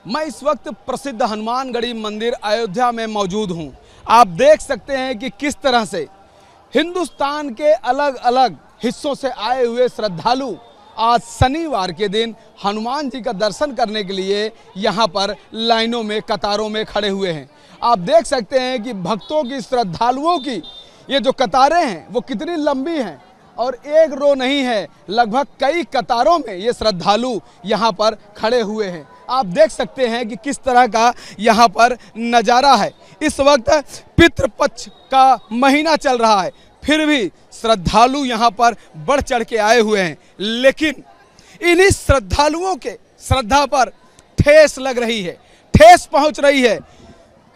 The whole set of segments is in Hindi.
मैं इस वक्त प्रसिद्ध हनुमानगढ़ी मंदिर अयोध्या में मौजूद हूं। आप देख सकते हैं कि किस तरह से हिंदुस्तान के अलग अलग हिस्सों से आए हुए श्रद्धालु आज शनिवार के दिन हनुमान जी का दर्शन करने के लिए यहाँ पर लाइनों में कतारों में खड़े हुए हैं। आप देख सकते हैं कि भक्तों की, श्रद्धालुओं की ये जो कतारें हैं वो कितनी लंबी हैं और एक रो नहीं है, लगभग कई कतारों में ये श्रद्धालु यहाँ पर खड़े हुए हैं। आप देख सकते हैं कि किस तरह का यहाँ पर नज़ारा है। इस वक्त पितृपक्ष का महीना चल रहा है, फिर भी श्रद्धालु यहाँ पर बढ़ चढ़ के आए हुए हैं, लेकिन इन्हीं श्रद्धालुओं के श्रद्धा पर ठेस लग रही है, ठेस पहुँच रही है।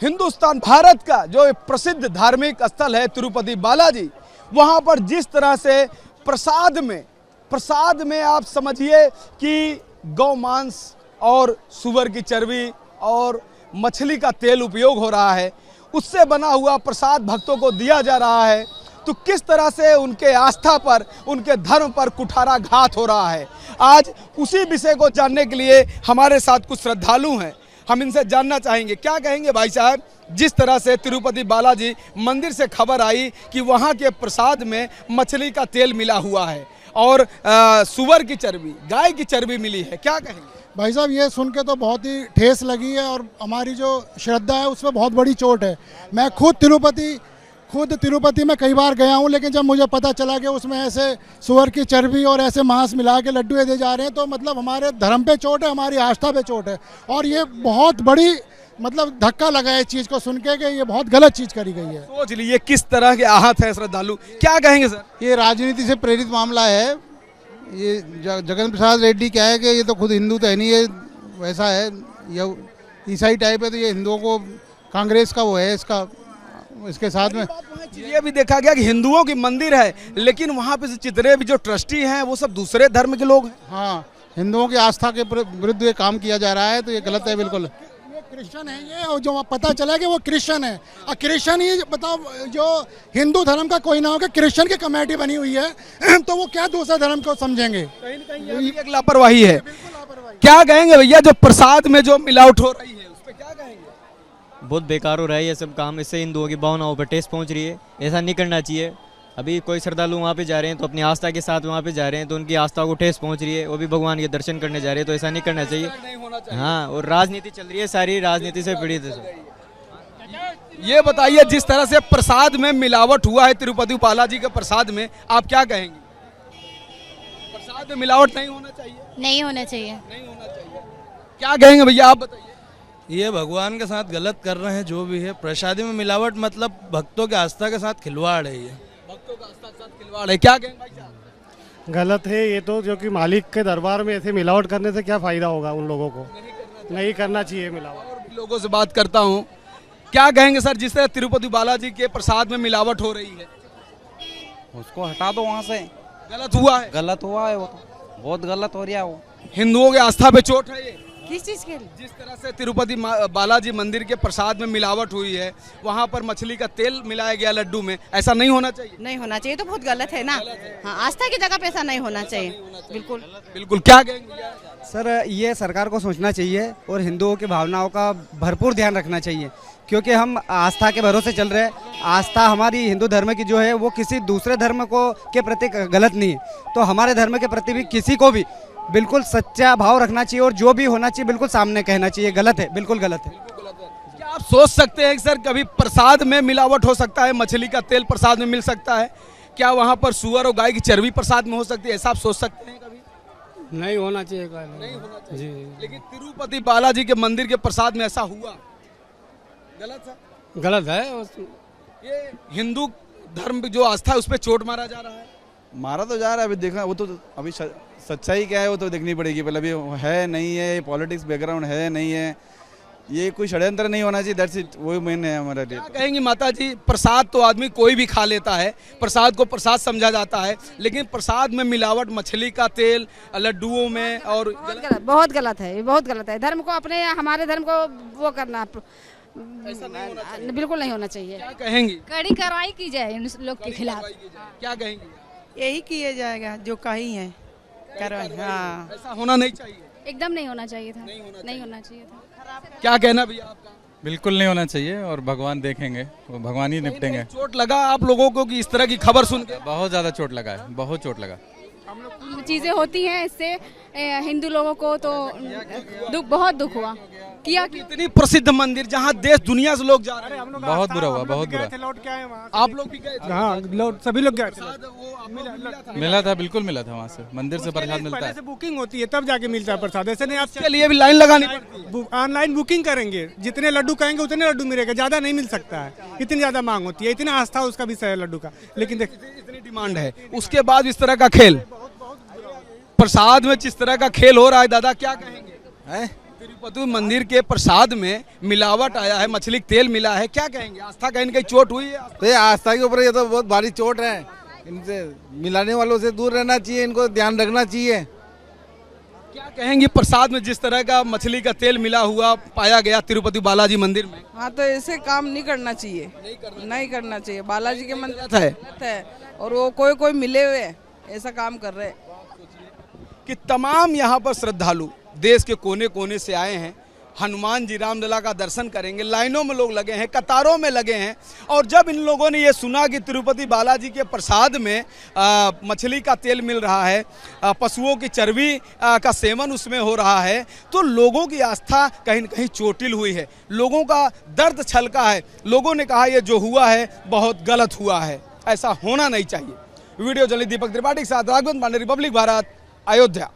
हिंदुस्तान, भारत का जो प्रसिद्ध धार्मिक स्थल है तिरुपति बालाजी, वहाँ पर जिस तरह से प्रसाद में आप समझिए कि गौ मांस और सुअर की चर्बी और मछली का तेल उपयोग हो रहा है, उससे बना हुआ प्रसाद भक्तों को दिया जा रहा है, तो किस तरह से उनके आस्था पर, उनके धर्म पर कुठाराघात हो रहा है। आज उसी विषय को जानने के लिए हमारे साथ कुछ श्रद्धालु हैं, हम इनसे जानना चाहेंगे। क्या कहेंगे भाई साहब, जिस तरह से तिरुपति बालाजी मंदिर से खबर आई कि वहाँ के प्रसाद में मछली का तेल मिला हुआ है और सुअर की चर्बी, गाय की चर्बी मिली है, क्या कहेंगे? भाई साहब, ये सुन के तो बहुत ही ठेस लगी है और हमारी जो श्रद्धा है उसमें बहुत बड़ी चोट है। मैं खुद तिरुपति में कई बार गया हूँ, लेकिन जब मुझे पता चला कि उसमें ऐसे सुअर की चर्बी और ऐसे मांस मिला के लड्डू दे जा रहे हैं, तो मतलब हमारे धर्म पे चोट है, हमारी आस्था पे चोट है। और ये बहुत बड़ी मतलब धक्का लगा है इस चीज़ को सुन के कि ये बहुत गलत चीज़ करी गई है। सोच लीजिए किस तरह के आहत है श्रद्धालु, क्या कहेंगे सर? ये राजनीति से प्रेरित मामला है। ये जगन प्रसाद रेड्डी क्या है कि ये तो खुद हिंदू तो है नहीं, ये वैसा है, ये ईसाई टाइप है, तो ये हिंदुओं को कांग्रेस का वो है इसके साथ में। ये भी देखा गया कि हिंदुओं की मंदिर है, लेकिन वहाँ पे जितने भी जो ट्रस्टी हैं वो सब दूसरे धर्म के लोग हैं। हाँ, हिंदुओं की आस्था के विरुद्ध ये काम किया जा रहा है, तो ये गलत है बिल्कुल। क्रिश्चियन है ये, और जो पता चला कि वो क्रिश्चियन है, और क्रिश्चियन ही बताओ, जो हिंदू धर्म का कोई ना हो कि क्रिश्चियन की कमेटी बनी हुई है, तो वो क्या दूसरे धर्म को समझेंगे? कहीं न कहीं ये एक लापरवाही है। क्या कहेंगे भैया, जो प्रसाद में जो मिलावट हो रही है उस पर क्या कहेंगे? बहुत बेकार हो रहा है ये सब काम, इससे हिंदुओं की भावनाओं पर ठेस पहुंच रही है। ऐसा नहीं करना चाहिए। अभी कोई श्रद्धालु वहाँ पे जा रहे हैं तो अपनी आस्था के साथ वहाँ पे जा रहे हैं, तो उनकी आस्था को ठेस पहुंच रही है, वो भी भगवान के दर्शन करने जा रहे हैं, तो ऐसा नहीं करना चाहिए। हाँ, और राजनीति चल रही है, सारी राजनीति से पीड़ित है। ये बताइए, जिस तरह से प्रसाद में मिलावट हुआ है तिरुपति बालाजी के प्रसाद में, आप क्या कहेंगे? प्रसाद में मिलावट नहीं होना चाहिए? नहीं होना चाहिए। नहीं होना चाहिए। क्या कहेंगे भैया, आप बताइए। ये भगवान के साथ गलत कर रहे हैं जो भी है। प्रसादी में मिलावट मतलब भक्तों के आस्था के साथ खिलवाड़ है, ये भक्तों का आस्था के साथ खिलवाड़ है, क्या कहेंगे भाई साहब? गलत है ये तो, जो कि मालिक के दरबार में ऐसे मिलावट करने से क्या फ़ायदा होगा उन लोगों को? नहीं करना चाहिए मिलावट। और भी लोगों से बात करता हूँ, क्या कहेंगे सर, जिस तरह तिरुपति बालाजी के प्रसाद में मिलावट हो रही है, उसको हटा दो वहाँ से। गलत हुआ है? गलत हुआ है, वो तो बहुत गलत हो रहा है। वो हिंदुओं के आस्था पे चोट है ये। किस चीज़ के लिए? जिस तरह से तिरुपति बालाजी मंदिर के प्रसाद में मिलावट हुई है, वहाँ पर मछली का तेल मिलाया गया लड्डू में, ऐसा नहीं होना चाहिए। नहीं होना चाहिए तो बहुत गलत है ना। हाँ, आस्था की जगह पे ऐसा नहीं होना चाहिए। बिल्कुल बिल्कुल। क्या कहेंगे सर? ये सरकार को सोचना चाहिए और हिंदुओं की भावनाओं का भरपूर ध्यान रखना चाहिए, क्योंकि हम आस्था के भरोसे चल रहे हैं। आस्था हमारी हिंदू धर्म की जो है वो किसी दूसरे धर्म को के प्रति गलत नहीं है, तो हमारे धर्म के प्रति भी किसी को भी बिल्कुल सच्चा भाव रखना चाहिए और जो भी होना चाहिए बिल्कुल सामने कहना चाहिए। गलत है, बिल्कुल गलत है। क्या आप सोच सकते हैं कि सर कभी प्रसाद में मिलावट हो सकता है, मछली का तेल प्रसाद में मिल सकता है? क्या वहाँ पर सुअर और गाय की चर्बी प्रसाद में हो सकती है? ऐसा आप सोच सकते हैं कभी? नहीं होना चाहिए। नहीं होना चाहिए जी। लेकिन तिरुपति बालाजी के मंदिर के प्रसाद में ऐसा हुआ, गलत है? गलत है। ये हिंदू धर्म जो आस्था है उस पर चोट मारा जा रहा है। मारा तो जा रहा है, अभी देखना, वो तो अभी सच्चाई क्या है वो तो देखनी पड़ेगी पहले। अभी है नहीं है, पॉलिटिक्स बैकग्राउंड है नहीं है, ये कोई षड्यंत्र नहीं होना चाहिए। दैट्स इट, वही मेन है हमारे लिए। क्या कहेंगी माता जी, प्रसाद तो आदमी कोई भी खा लेता है, प्रसाद को प्रसाद समझा जाता है, लेकिन प्रसाद में मिलावट, मछली का तेल लड्डुओं में, और बहुत गलत है, ये बहुत गलत है। धर्म को अपने, हमारे धर्म को वो करना ऐसा नहीं होना चाहिए। बिल्कुल नहीं होना चाहिए। क्या कहेंगी? कड़ी कार्रवाई की जाए इन लोग के खिलाफ। क्या कहेंगी? यही किया जाएगा जो कहीं है कार्रवाई। हाँ, ऐसा होना नहीं चाहिए। एकदम नहीं होना चाहिए था, नहीं होना चाहिए था। क्या कहना भैया आपका? बिल्कुल नहीं होना चाहिए और भगवान देखेंगे, वो भगवान ही निपटेंगे। चोट लगा आप लोगों को कि इस तरह की खबर सुन के? बहुत ज़्यादा चोट लगा है, बहुत चोट लगा। चीज़ें होती हैं, इससे हिंदू लोगों को तो बहुत दुख हुआ। किया इतनी प्रसिद्ध मंदिर जहाँ देश दुनिया से लोग जा रहे हैं, बहुत बुरा हुआ, बहुत बुरा। आप लोग भी गए थे? हाँ, सभी लोग गए थे। मिला था, बिल्कुल मिला था। वहाँ से मंदिर से प्रसाद मिलता है। बुकिंग होती है तब जाके मिलता है प्रसाद, ऐसे नहीं इसके लिए भी लाइन लगानी पड़ती है। ऑनलाइन बुकिंग करेंगे, जितने लड्डू कहेंगे उतने लड्डू मिलेगा, ज्यादा नहीं मिल सकता है, इतनी ज्यादा मांग होती है, इतना आस्था उसका भी है लड्डू का। लेकिन देख इतनी डिमांड है, उसके बाद इस तरह का खेल, प्रसाद में जिस तरह का खेल हो रहा है, दादा क्या कहेंगे? तिरुपति मंदिर के प्रसाद में मिलावट आया है, मछली के तेल मिला है, क्या कहेंगे? आस्था कहीं न कहीं चोट हुई है? तो ये आस्था के ऊपर ये तो बहुत भारी चोट है, इनसे मिलाने वालों से दूर रहना चाहिए, इनको ध्यान रखना चाहिए। क्या कहेंगे प्रसाद में जिस तरह का मछली का तेल मिला हुआ पाया गया तिरुपति बालाजी मंदिर में? हाँ, तो ऐसे काम नहीं करना चाहिए, नहीं करना चाहिए। बालाजी के मंदिर है और वो कोई मिले हुए ऐसा काम कर रहे हैं। कि तमाम यहाँ पर श्रद्धालु देश के कोने कोने से आए हैं, हनुमान जी रामलला का दर्शन करेंगे। लाइनों में लोग लगे हैं, कतारों में लगे हैं। और जब इन लोगों ने ये सुना कि तिरुपति बालाजी के प्रसाद में मछली का तेल मिल रहा है, पशुओं की चर्बी का सेवन उसमें हो रहा है, तो लोगों की आस्था कहीं न कहीं चोटिल हुई है, लोगों का दर्द छलका है। लोगों ने कहा ये जो हुआ है बहुत गलत हुआ है, ऐसा होना नहीं चाहिए। वीडियो जर्नलिस्ट दीपक त्रिपाठी के साथ राघवेंद्र पांडे, रिपब्लिक भारत, अयोध्या।